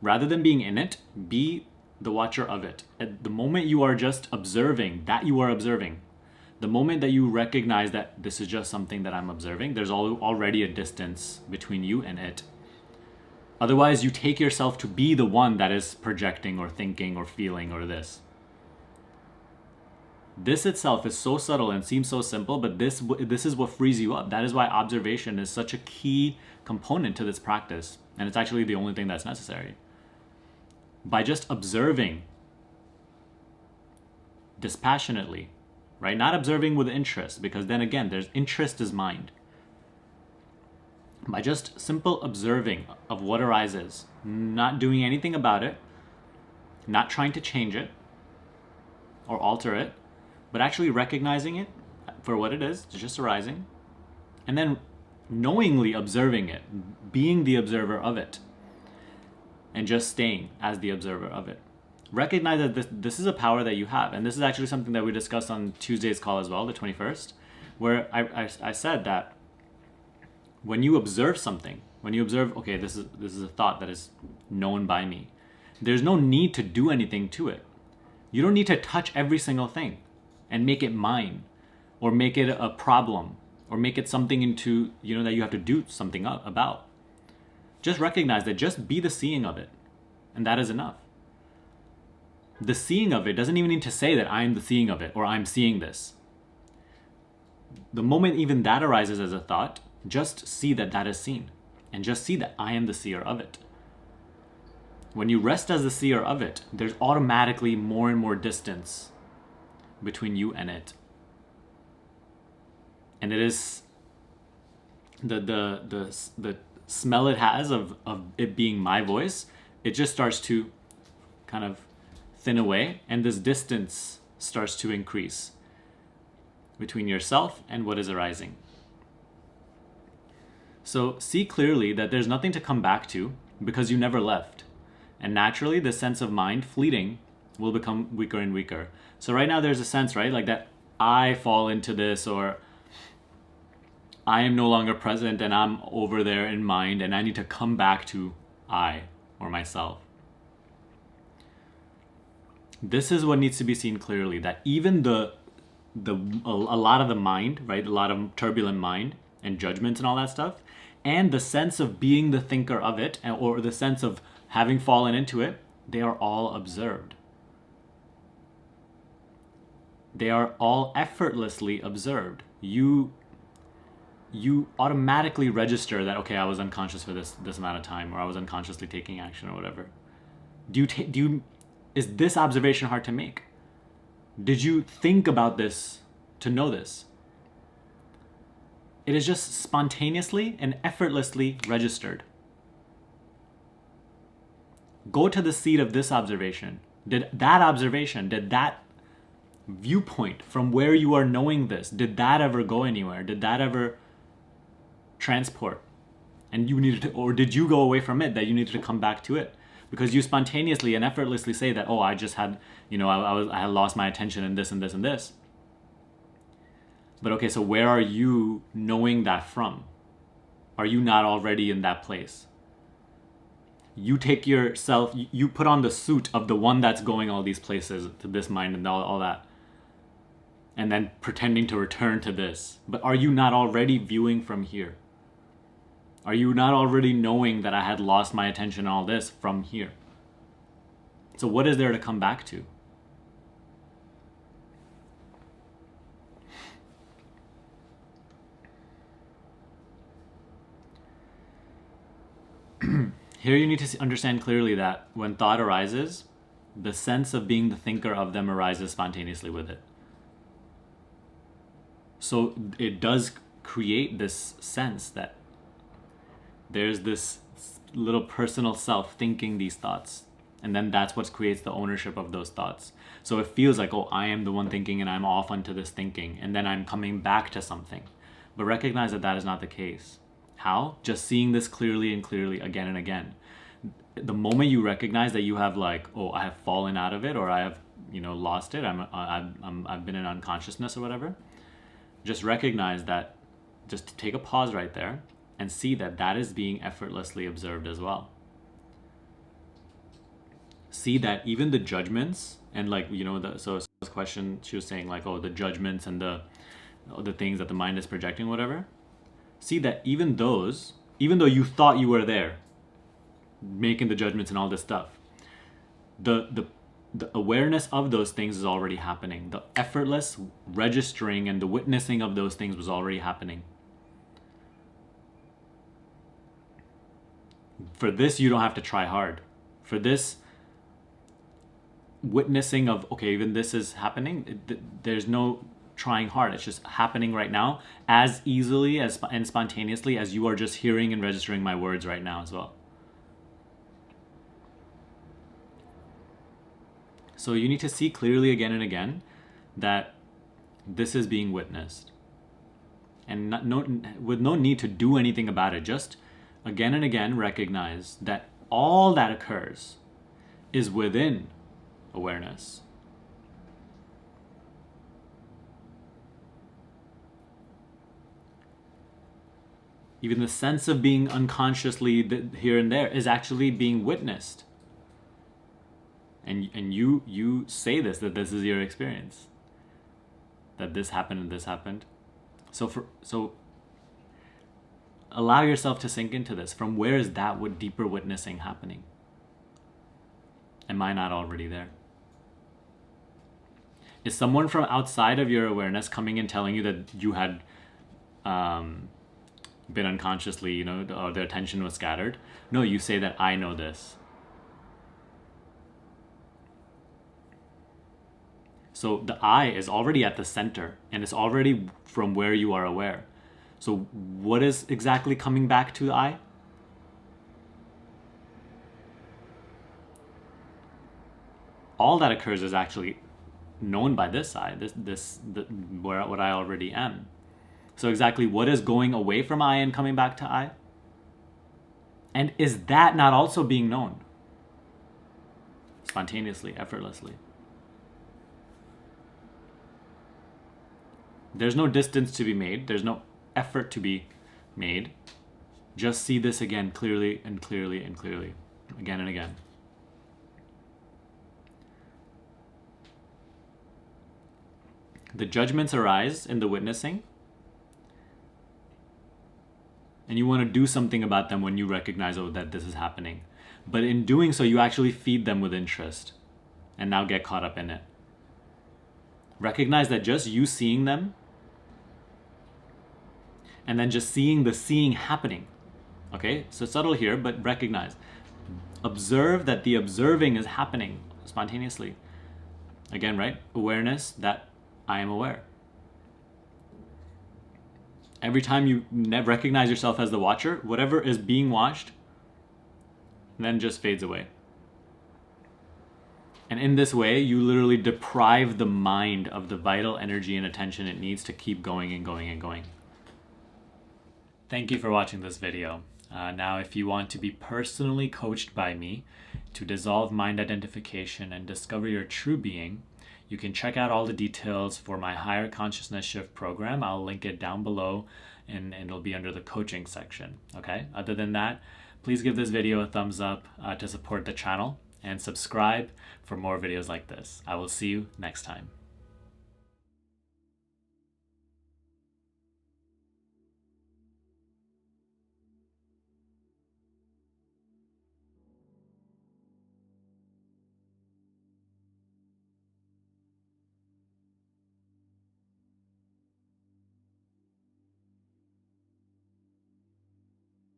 Rather than being in it, be the watcher of it. At the moment you are just observing that you are observing, the moment that you recognize that this is just something that I'm observing, there's already a distance between you and it. Otherwise, you take yourself to be the one that is projecting or thinking or feeling or this. This itself is so subtle and seems so simple, but this is what frees you up. That is why observation is such a key component to this practice. And it's actually the only thing that's necessary. By just observing dispassionately, right? Not observing with interest, because then again, there's interest is mind. By just simple observing of what arises, not doing anything about it, not trying to change it or alter it, but actually recognizing it for what it is, it's just arising, and then knowingly observing it, being the observer of it, and just staying as the observer of it. Recognize that this is a power that you have, and this is actually something that we discussed on Tuesday's call as well, the 21st, where I said that when you observe something, when you observe, okay, this is a thought that is known by me, there's no need to do anything to it. You don't need to touch every single thing and make it mine, or make it a problem, or make it something into, that you have to do something about. Just recognize that, just be the seeing of it, and that is enough. The seeing of it doesn't even need to say that I'm the seeing of it, or I'm seeing this. The moment even that arises as a thought, just see that that is seen, and just see that I am the seer of it. When you rest as the seer of it, there's automatically more and more distance between you and it. And it is the smell it has of it being my voice, it just starts to kind of thin away, and this distance starts to increase between yourself and what is arising. So see clearly that there's nothing to come back to because you never left. And naturally, the sense of mind fleeting will become weaker and weaker. So right now there's a sense, right, like that I fall into this, or I am no longer present and I'm over there in mind and I need to come back to I or myself. This is what needs to be seen clearly, that even a lot of the mind, right, a lot of turbulent mind and judgments and all that stuff, and the sense of being the thinker of it, or the sense of having fallen into it, they are all observed. They are all effortlessly observed. You automatically register that, okay, I was unconscious for this amount of time, or I was unconsciously taking action, or whatever. Is this observation hard to make? Did you think about this to know this? It is just spontaneously and effortlessly registered. Go to the seat of this observation. Did that viewpoint from where you are knowing this, did that ever go anywhere? Did that ever transport? And you needed to, or did you go away from it that you needed to come back to it? Because you spontaneously and effortlessly say that, I just had, I had lost my attention in this and this and this. But okay, so where are you knowing that from? Are you not already in that place? You take yourself, you put on the suit of the one that's going all these places, to this mind and all that, and then pretending to return to this. But are you not already viewing from here? Are you not already knowing that I had lost my attention on all this from here? So what is there to come back to? Here you need to understand clearly that when thought arises, the sense of being the thinker of them arises spontaneously with it. So it does create this sense that there's this little personal self thinking these thoughts. And then that's what creates the ownership of those thoughts. So it feels like, I am the one thinking and I'm off onto this thinking. And then I'm coming back to something. But recognize that that is not the case. How? Just seeing this clearly and clearly again and again. The moment you recognize that you have I have fallen out of it, or I have, lost it, I've been in unconsciousness or whatever, just recognize that, just take a pause right there and see that that is being effortlessly observed as well. see that even the judgments and like, you know, so this question, she was saying like, oh, the judgments and the things that the mind is projecting, whatever. See that even those, even though you thought you were there making the judgments and all this stuff, the awareness of those things is already happening. The effortless registering and the witnessing of those things was already happening. For this, you don't have to try hard. For this witnessing of, okay, even this is happening, there's no trying hard. It's just happening right now as easily as and spontaneously as you are just hearing and registering my words right now as well. So you need to see clearly again and again that this is being witnessed. And with no need to do anything about it, just again and again recognize that all that occurs is within awareness. Even the sense of being unconsciously here and there is actually being witnessed. And you say this, that this is your experience, that this happened and this happened. So allow yourself to sink into this. From where is that deeper witnessing happening? Am I not already there? Is someone from outside of your awareness coming and telling you that you had been unconsciously, you know, or their attention was scattered? No, you say that I know this. So the I is already at the center and it's already from where you are aware. So what is exactly coming back to the I? All that occurs is actually known by this I, what I already am. So exactly what is going away from I and coming back to I? And is that not also being known? Spontaneously, effortlessly. There's no distance to be made. There's no effort to be made. Just see this again clearly and clearly and clearly, again and again. The judgments arise in the witnessing, and you want to do something about them when you recognize, oh, that this is happening. But in doing so, you actually feed them with interest and now get caught up in it. Recognize that just you seeing them and then just seeing the seeing happening. Okay, so subtle here, but recognize. Observe that the observing is happening spontaneously. Again, right? Awareness that I am aware. Every time you recognize yourself as the watcher, whatever is being watched then just fades away. And in this way, you literally deprive the mind of the vital energy and attention it needs to keep going and going and going. Thank you for watching this video. Now, if you want to be personally coached by me to dissolve mind identification and discover your true being, you can check out all the details for my Higher Consciousness Shift program. I'll link it down below and it'll be under the coaching section. Okay? Other than that, please give this video a thumbs up to support the channel and subscribe for more videos like this. I will see you next time.